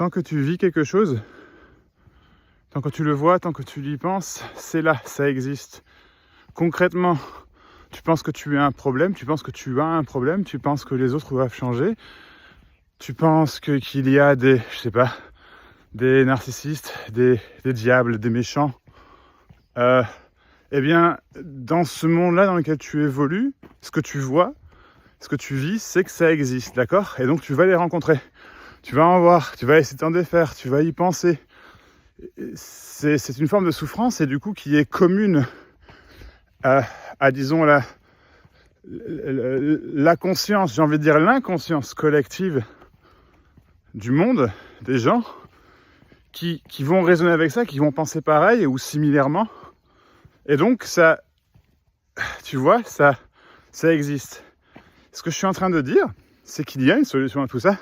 tant que tu vis quelque chose, tant que tu le vois, tant que tu y penses, c'est là, ça existe. Concrètement, tu penses que tu as un problème, tu penses que tu as un problème, tu penses que les autres doivent changer, tu penses qu'il y a des, je sais pas, des narcissistes, des diables, des méchants. Eh bien, dans ce monde-là dans lequel tu évolues, ce que tu vois, ce que tu vis, c'est que ça existe, d'accord? Et donc tu vas les rencontrer, tu vas en voir, tu vas essayer de t'en défaire, tu vas y penser. C'est une forme de souffrance et du coup qui est commune à disons, la conscience, j'ai envie de dire l'inconscience collective du monde, des gens qui vont raisonner avec ça, qui vont penser pareil ou similairement. Et donc, ça, tu vois, ça existe. Ce que je suis en train de dire, c'est qu'il y a une solution à tout ça.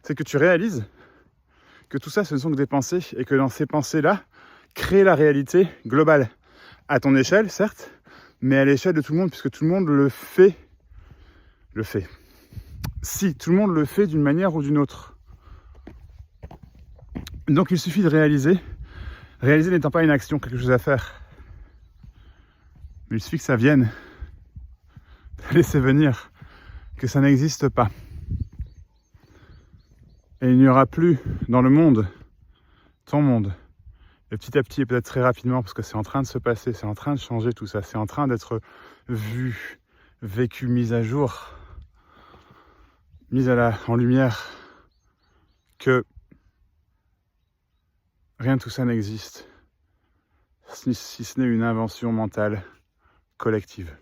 C'est que tu réalises que tout ça, ce ne sont que des pensées et que dans ces pensées-là, créer la réalité globale. À ton échelle, certes, mais à l'échelle de tout le monde, puisque tout le monde le fait. Si, tout le monde le fait d'une manière ou d'une autre. Donc il suffit de réaliser. Réaliser n'étant pas une action, quelque chose à faire. Mais il suffit que ça vienne. Laisser venir. Que ça n'existe pas. Et il n'y aura plus dans le monde, ton monde, et petit à petit et peut-être très rapidement, parce que c'est en train de se passer, c'est en train de changer tout ça, c'est en train d'être vu, vécu, mis à jour, mis en lumière, que rien de tout ça n'existe, si ce n'est une invention mentale collective.